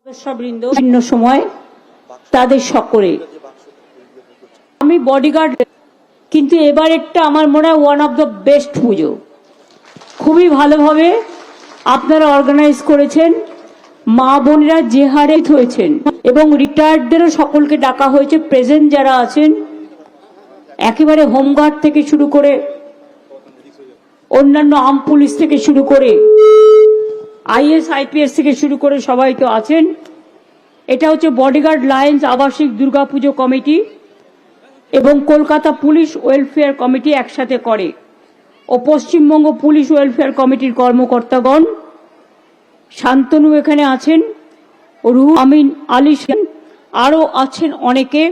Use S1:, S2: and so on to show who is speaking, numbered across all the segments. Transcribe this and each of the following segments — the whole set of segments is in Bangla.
S1: সদস্যবৃন্দ বিভিন্ন সময় তাদের সকলে আমি বডিগার্ড, কিন্তু এবার একটা আমার মনে হয় ওয়ান অফ দ্য বেস্ট পুজো। খুবই ভালোভাবে আপনারা অর্গানাইজ করেছেন, মা বোনেরা যে হারে হয়েছেন এবং রিটায়ার্ডদেরও সকলকে ডাকা হয়েছে। প্রেজেন্ট যারা আছেন একেবারে হোমগার্ড থেকে শুরু করে অন্যান্য আর্ম পুলিশ থেকে শুরু করে আইএস আইপিএস থেকে শুরু করে সবাই তো আছেন। এটা হচ্ছে বডিগার্ড লায়ন্স আবাসিক দুর্গাপুজো কমিটি এবং কলকাতা পুলিশ ওয়েলফেয়ার কমিটি একসাথে করে, ও পশ্চিমবঙ্গ পুলিশ ওয়েলফেয়ার কমিটির কর্মকর্তাগণ। শান্তনু এখানে আছেন, রুহুল আমিন আলী, আরও আছেন অনেকে।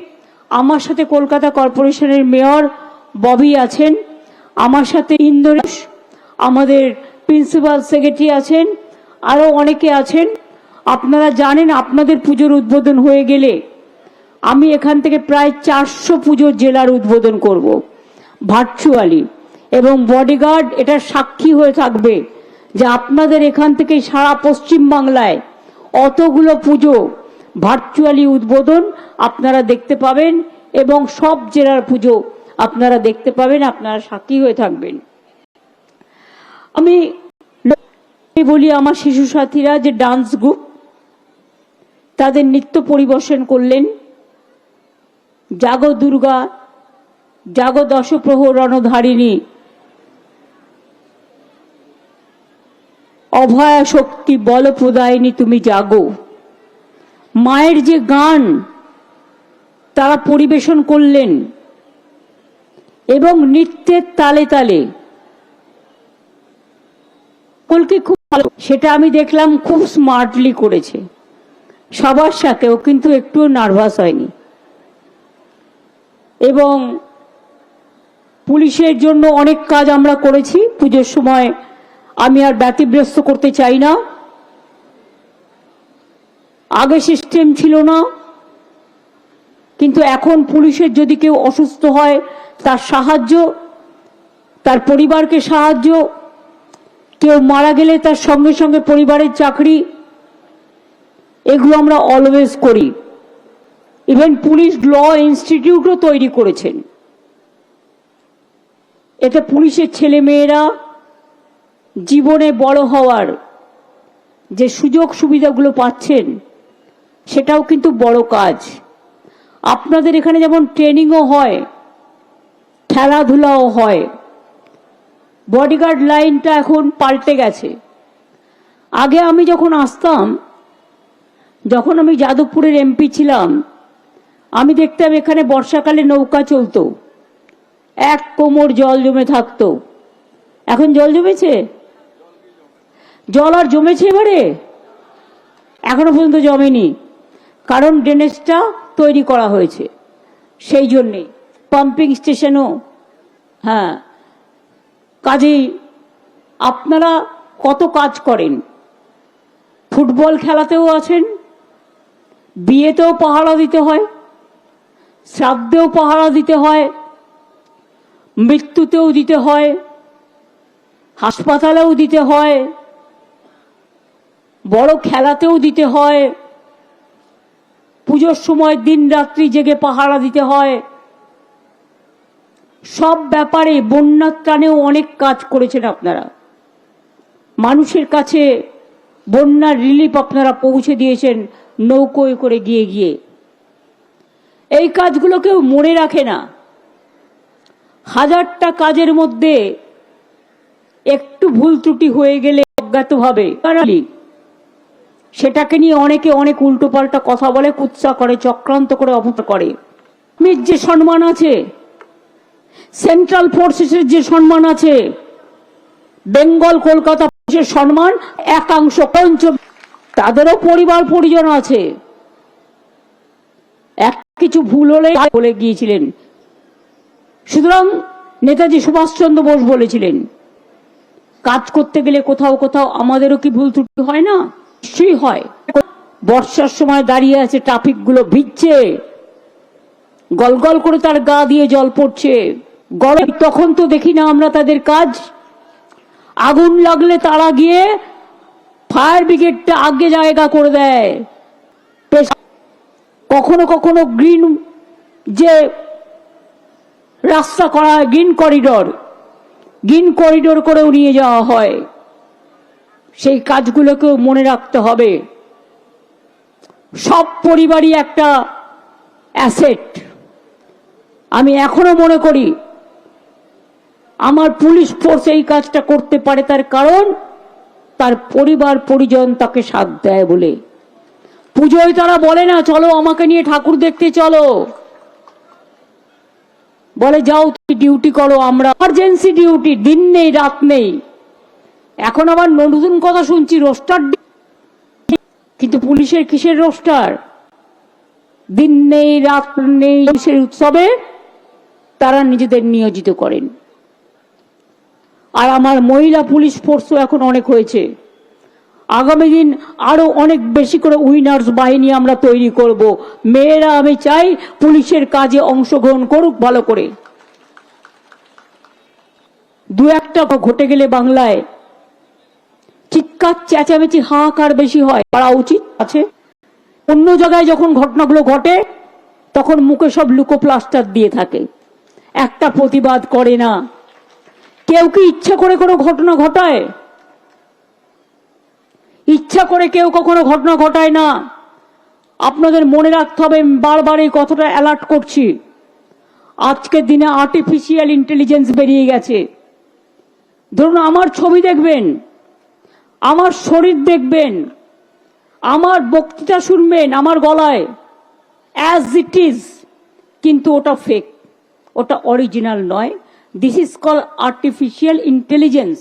S1: আমার সাথে কলকাতা কর্পোরেশনের মেয়র ববি আছেন, আমার সাথে ইন্দ্রেশ, আমাদের প্রিন্সিপাল সেক্রেটারি আছেন, আরও অনেকে আছেন। আপনারা জানেন আপনাদের পুজোর উদ্বোধন হয়ে গেলে আমি এখান থেকে প্রায় 400 পুজোর জেলার উদ্বোধন করব ভার্চুয়ালি, এবং বডিগার্ড এটা সাক্ষী হয়ে থাকবে যে আপনাদের এখান থেকে সারা পশ্চিম বাংলায় অতগুলো পুজো ভার্চুয়ালি উদ্বোধন আপনারা দেখতে পাবেন এবং সব জেলার পুজো আপনারা দেখতে পাবেন, আপনারা সাক্ষী হয়ে থাকবেন। আমি বলি আমার শিশু সাথীরা যে ডান্স গ্রুপ তাদের নৃত্য পরিবেশন করলেন, জাগো দুর্গা, জাগো দশপ্রহর রণধারিণী, অভয়া শক্তি বল প্রদায়িনী তুমি জাগো। মায়ের যে গান তারা পরিবেশন করলেন এবং নৃত্যের তালে তালে কলকে খুব ভালো, সেটা আমি দেখলাম খুব স্মার্টলি করেছে সবার সাথেও, কিন্তু একটুও নার্ভাস হয়নি। এবং পুলিশের জন্য অনেক কাজ আমরা করেছি পুজোর সময়, আমি আর ব্যতিব্যস্ত করতে চাই না। আগে সিস্টেম ছিল না, কিন্তু এখন পুলিশের যদি কেউ অসুস্থ হয় তার সাহায্য, তার পরিবারকে সাহায্য, কেউ মারা গেলে তার সঙ্গে সঙ্গে পরিবারের চাকরি, এগুলো আমরা অলওয়েজ করি। ইভেন পুলিশ ল ইনস্টিটিউটও তৈরি করেছেন, এতে পুলিশের ছেলে মেয়েরা জীবনে বড় হওয়ার যে সুযোগ সুবিধাগুলো পাচ্ছেন সেটাও কিন্তু বড় কাজ। আপনাদের এখানে যেমন ট্রেনিংও হয়, খেলাধুলাও হয়। বডিগার্ড লাইনটা এখন পাল্টে গেছে। আগে আমি যখন আসতাম, যখন আমি যাদবপুরের এমপি ছিলাম, আমি দেখতাম এখানে বর্ষাকালে নৌকা চলতো, এক কোমর জল জমে থাকতো। এখন জল জমেছে? জল আর জমেছে এবারে? এখনো পর্যন্ত জমেনি, কারণ ড্রেনেজটা তৈরি করা হয়েছে। সেই জন্যে পাম্পিং স্টেশনও, হ্যাঁ, কাজেই আপনারা কত কাজ করেন। ফুটবল খেলাতেও আছেন, বিয়েতেও পাহারা দিতে হয়, শ্রাদ্ধেও পাহারা দিতে হয়, মৃত্যুতেও দিতে হয়, হাসপাতালেও দিতে হয়, বড় খেলাতেও দিতে হয়, পুজোর সময় দিন রাত্রি জেগে পাহারা দিতে হয়। সব ব্যাপারে বন্যার ত্রাণেও অনেক কাজ করেছেন আপনারা। মানুষের কাছে বন্যার রিলিফ আপনারা পৌঁছে দিয়েছেন নৌকোয় করে গিয়ে গিয়ে। এই কাজগুলো কেউ মনে রাখে না। হাজারটা কাজের মধ্যে একটু ভুল ত্রুটি হয়ে গেলে অজ্ঞাতভাবে সেটাকে নিয়ে অনেকে অনেক উল্টোপাল্টা কথা বলে, কুৎসা করে, চক্রান্ত করে, অপপ্রচার করে। মির যে সম্মান আছে, সেন্ট্রাল ফোর্সেসের যে সম্মান আছে, বেঙ্গল কলকাতা পুলিশের সম্মান একাংশ পঞ্চম, তাদেরও পরিবার পরিজন আছে। এক কিছু ভুল হলে বলে গিয়েছিলেন। সুতরাং নেতাজি সুভাষচন্দ্র বোস বলেছিলেন, কাজ করতে গেলে কোথাও কোথাও আমাদেরও কি ভুল ত্রুটি হয় না? নিশ্চয়ই হয়। বর্ষার সময় দাঁড়িয়ে আছে, ট্রাফিক গুলো ভিজছে, গলগল করে তার গা দিয়ে জল পড়ছে, গরম, তখন তো দেখি না আমরা তাদের কাজ। আগুন লাগলে তারা গিয়ে ফায়ার ব্রিগেডটা আগে জায়গা করে দেয়, কখনো কখনো গ্রিন যে রাস্তা করা হয়, গ্রিন করিডোর করেও নিয়ে যাওয়া হয়। সেই কাজগুলোকেও মনে রাখতে হবে। সব পরিবারই একটা অ্যাসেট। আমি এখনো মনে করি আমার পুলিশ ফোর্স এই কাজটা করতে পারে, তার কারণ তার পরিবার পরিজন তাকে সাথ দেয় বলে। পুজোয় তারা বলে না চলো আমাকে নিয়ে ঠাকুর দেখতে চলো, বলে যাও তুমি ডিউটি করো, আমরা এমার্জেন্সি ডিউটি, দিন নেই রাত নেই। এখন আবার নতুন কথা শুনছি রোস্টার, কিন্তু পুলিশের কিসের রোস্টার? দিন নেই রাত নেই, পুলিশের উৎসবে তারা নিজেদের নিয়োজিত করেন। আর আমার মহিলা পুলিশ ফোর্সও এখন অনেক হয়েছে। আগামী দিন আরো অনেক বেশি করে উইনার্স বাহিনী আমরা তৈরি করব। মেয়েরা আমি চাই পুলিশের কাজে অংশগ্রহণ করুক ভালো করে। দু একটা ঘটে গেলে বাংলায় চিৎকার চেঁচামেচি হাহাকার বেশি হয়, করা উচিত আছে। অন্য জায়গায় যখন ঘটনাগুলো ঘটে তখন মুখে সব লুকো প্লাস্টার দিয়ে থাকে, একটা প্রতিবাদ করে না। কেউ কি ইচ্ছা করে কোনো ঘটনা ঘটায়? ইচ্ছা করে কেউ কখনো ঘটনা ঘটায় না। আপনাদের মনে রাখতে হবে, বারবার এই কথাটা অ্যালার্ট করছি। আজকের দিনে আর্টিফিশিয়াল ইন্টেলিজেন্স বেরিয়ে গেছে। ধরুন আমার ছবি দেখবেন, আমার শরীর দেখবেন, আমার বক্তৃতা শুনবেন আমার গলায় অ্যাজ ইট ইজ, কিন্তু ওটা ফেক, ওটা অরিজিনাল নয়। This is call artificial intelligence.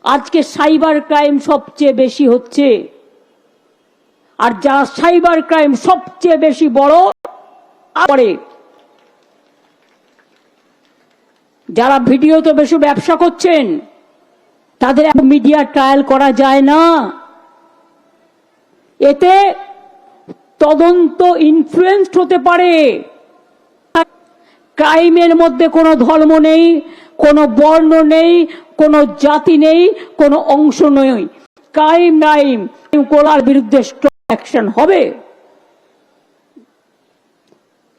S1: আজকে সাইবার ক্রাইম সবচেয়ে বেশি হচ্ছে, আর যারা সাইবার ক্রাইম সবচেয়ে বেশি বড় করে, যারা ভিডিওতে বেশি ব্যবসা করছেন, তাদের মিডিয়া ট্রায়াল করা যায় না। এতে তদন্ত ইনফ্লুয়েন্সড হতে পারে। ক্রাইমের মধ্যে কোনো ধর্ম নেই, কোনো বর্ণ নেই, কোনো জাতি নেই, কোনো অংশ নেই। ক্রাইম করার বিরুদ্ধে স্ট্রং অ্যাকশন হবে।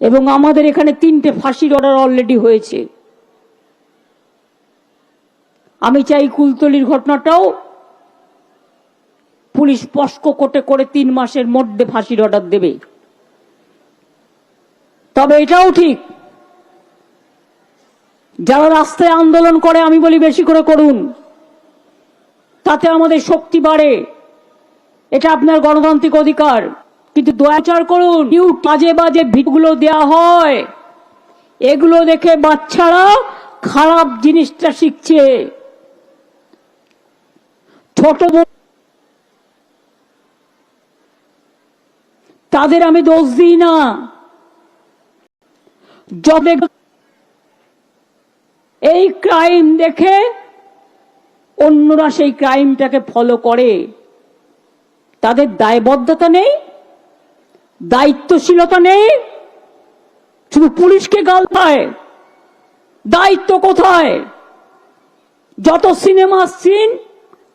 S1: এবং আমাদের এখানে 3টে ফাঁসির অর্ডার অলরেডি হয়েছে। আমি চাই কুলতলির ঘটনাটাও পুলিশ পস্কো কোর্টে করে 3 মাসের মধ্যে ফাঁসির অর্ডার দেবে। তবে এটাও ঠিক, যারা রাস্তায় আন্দোলন করে আমি বলি বেশি করে করুন, তাতে আমাদের শক্তি বাড়ে। এটা আপনার গণতান্ত্রিক অধিকার, কিন্তু দয়াচার করুন। বাজে বাজে ভিডিওগুলো দেয়া হয়, এগুলো দেখে বাচ্চারা খারাপ জিনিসটা শিখছে। ছোট তাদের আমি দোষ দিই না, যবে এই ক্রাইম দেখে অন্যরা সেই ক্রাইমটাকে ফলো করে, তাদের দায়বদ্ধতা নেই, দায়িত্বশীলতা নেই, শুধু পুলিশকে গাল পায়। দায়িত্ব কোথায়? যত সিনেমা সিন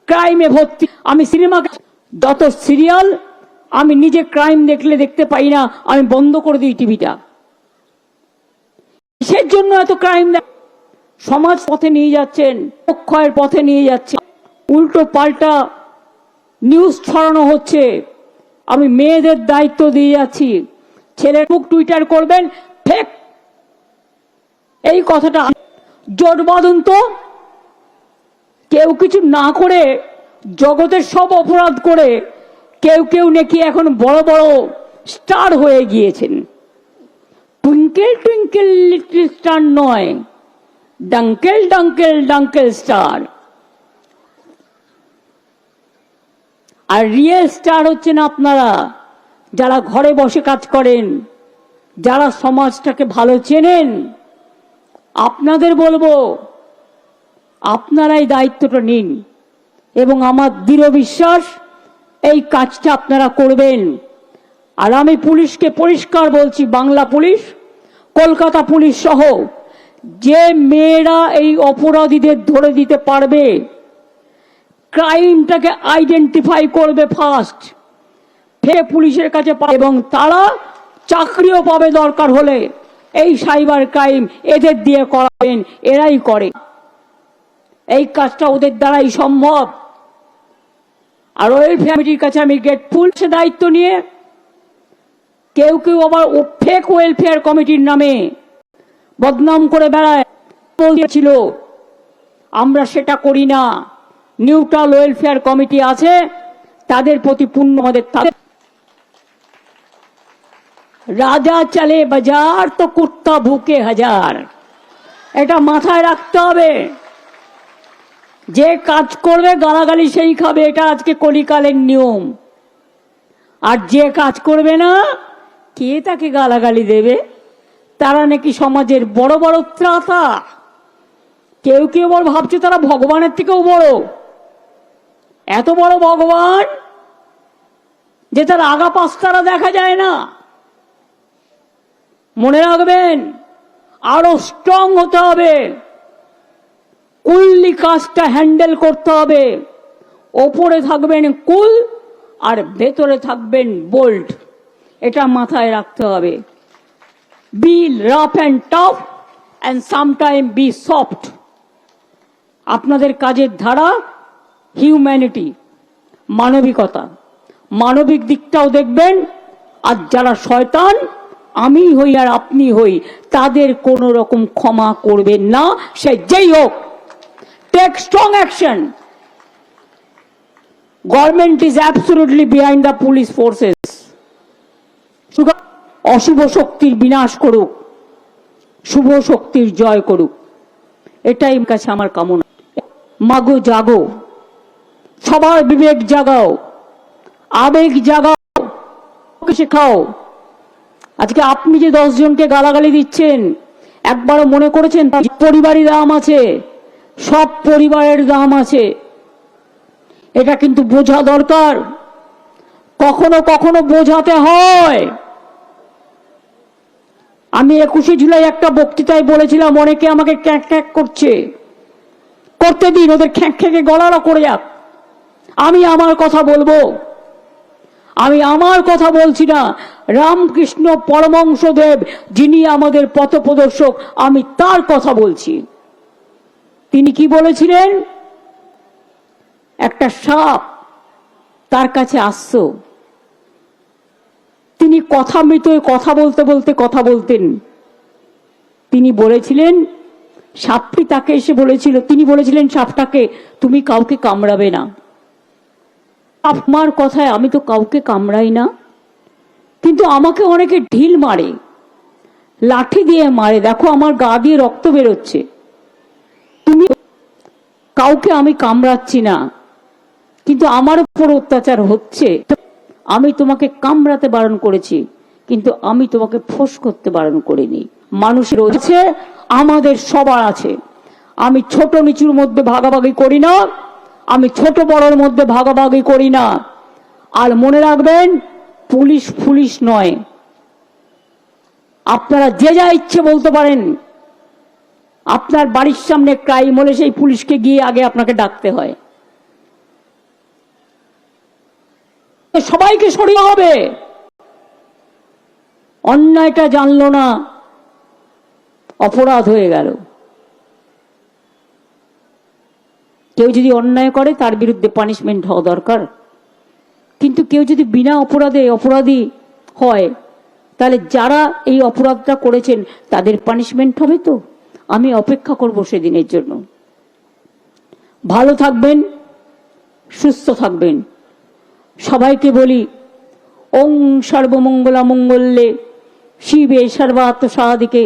S1: ক্রাইমে ভর্তি। আমি সিনেমা, যত সিরিয়াল, আমি নিজে ক্রাইম দেখতে পাই না, আমি বন্ধ করে দিই টিভিটা। কিসের জন্য এত ক্রাইম? সমাজ পথে নিয়ে যাচ্ছেন, অক্ষয়ের পথে নিয়ে যাচ্ছে, উল্টো পাল্টা নিউজ ছড়ানো হচ্ছে। আমি মেয়েদের দায়িত্ব দিয়ে যাচ্ছি, ছেলের মুখ টুইটার করবেন ফেক, এই কথাটা জোট বাঁধুন তো। কেউ কিছু না করে জগতের সব অপরাধ করে কেউ নাকি এখন বড় বড় স্টার হয়ে গিয়েছেন। টুইঙ্কেল টুইঙ্কেল লিটল স্টার নয়, ডাঙ্কেল ডাঙ্কেল ডাঙ্কেল স্টার। আর রিয়েল স্টার হচ্ছেন আপনারা, যারা ঘরে বসে কাজ করেন, যারা সমাজটাকে ভালো চেনেন। আপনাদের বলবো, আপনারাই দায়িত্বটা নিন, এবং আমার দৃঢ় বিশ্বাস এই কাজটা আপনারা করবেন। আর আমি পুলিশকে পরিষ্কার বলছি, বাংলা পুলিশ, কলকাতা পুলিশ সহ, যে মেয়েরা এই অপরাধীদের ধরে দিতে পারবে, ক্রাইমটাকে আইডেন্টিফাই করবে ফার্স্ট, থেকে পুলিশের কাছে এবং তারা চাকরিও পাবে দরকার হলে। এই সাইবার ক্রাইম এদের দিয়ে করাবেন, এরাই করে। এই কাজটা ওদের দ্বারাই সম্ভব। আর ওই ফ্যামিলির কাছে আমি গ্রেটফুল। সে দায়িত্ব নিয়ে কেউ কেউ আবার ফেক ওয়েলফেয়ার কমিটির নামে বদনাম করে বেড়ায় বলছিল, আমরা সেটা করি না। নিউট্রাল ওয়েলফেয়ার কমিটি আছে, তাদের প্রতি পূর্ণ আমাদের। রাজা চলে বাজার তো কুত্তা ভুকে হাজার, এটা মাথায় রাখতে হবে। যে কাজ করবে গালাগালি সেই খাবে, এটা আজকে কলিকালের নিয়ম। আর যে কাজ করবে না, কে তাকে গালাগালি দেবে? তারা নাকি সমাজের বড় বড় ত্রাতা। কেউ কেউ বড় ভাবছে তারা ভগবানের থেকেও বড়। এত বড় ভগবান যে তার আগা পাশতারা দেখা যায় না। মনে রাখবেন, আরো স্ট্রং হতে হবে, কুললি কাজটা হ্যান্ডেল করতে হবে। ওপরে থাকবেন কুল আর ভেতরে থাকবেন বোল্ড, এটা মাথায় রাখতে হবে। Be rough and tough and sometime be soft. আপনাদের কাজের ধারা হিউম্যানিটি, মানবিকতা, মানবিক দিকটাও দেখবেন। আর যারা শয়তান, আমি হই আর আপনি হই, তাদের কোন রকম ক্ষমা করবেন না, সে যেই হোক। Take strong action. Government is absolutely behind the police forces. অশুভ শক্তির বিনাশ করুক, শুভ শক্তির জয় করুক, এটাই কাছে আমার কামনা। মাগো জাগো, সবার বিবেক জাগাও, আবেগ জাগাও, শেখাও। আজকে আপনি যে 10 জনকে গালাগালি দিচ্ছেন, একবারও মনে করেছেন পরিবারের দাম আছে? সব পরিবারের দাম আছে, এটা কিন্তু বোঝা দরকার। কখনো কখনো বোঝাতে হয়। আমি 21শে জুলাই একটা বক্তৃতায় বলেছিলাম, অনেকে আমাকে ক্যাঁক ক্যাঁক করছে, করতে দিন, ওদের খ্যাঁক খ্যাঁকে গলারও করে যাক। আমি আমার কথা বলবো। আমি আমার কথা বলছি না, রামকৃষ্ণ পরমহংসদেব যিনি আমাদের পথপ্রদর্শক, আমি তার কথা বলছি। তিনি কি বলেছিলেন? একটা সাপ তার কাছে আসছো, তিনি কথামৃত কথা বলতে বলতে কথা বলতেন। তিনি বলেছিলেন, সাপটি তাকে এসে বলেছিল, তিনি বলেছিলেন সাপটাকে, তুমি কাউকে কামড়াবে না। আমার কথায় আমি তো কাউকে কামড়াই না, কিন্তু আমাকে অনেকে ঢিল মারে, লাঠি দিয়ে মারে, দেখো আমার গা দিয়ে রক্ত বেরোচ্ছে। তুমি কাউকে আমি কামড়াচ্ছি না, কিন্তু আমার উপর অত্যাচার হচ্ছে। আমি তোমাকে কামড়াতে বারণ করেছি, কিন্তু আমি তোমাকে ফোঁস করতে বারণ করিনি। মানুষের আছে, আমাদের সবার আছে। আমি ছোট নিচুর মধ্যে ভাগাভাগি করি না, আমি ছোট বড়র মধ্যে ভাগাভাগি করি না। আর মনে রাখবেন, পুলিশ পুলিশ নয়। আপনারা যে যা ইচ্ছে বলতে পারেন। আপনার বাড়ির সামনে ক্রাইম হলে সেই পুলিশকে গিয়ে আগে আপনাকে ডাকতে হয়। সবাইকে সরিয়ে হবে। অন্যায়টা জানলো না, অপরাধ হয়ে গেল। কেউ যদি অন্যায় করে তার বিরুদ্ধে পানিশমেন্ট হওয়া দরকার, কিন্তু কেউ যদি বিনা অপরাধে অপরাধী হয়, তাহলে যারা এই অপরাধটা করেছেন তাদের পানিশমেন্ট হবে। তো আমি অপেক্ষা করব সেদিনের জন্য। ভালো থাকবেন, সুস্থ থাকবেন। সবাইকে বলি, ওং সর্বমঙ্গলা মঙ্গলে শিবে সর্বার্থ সাধিকে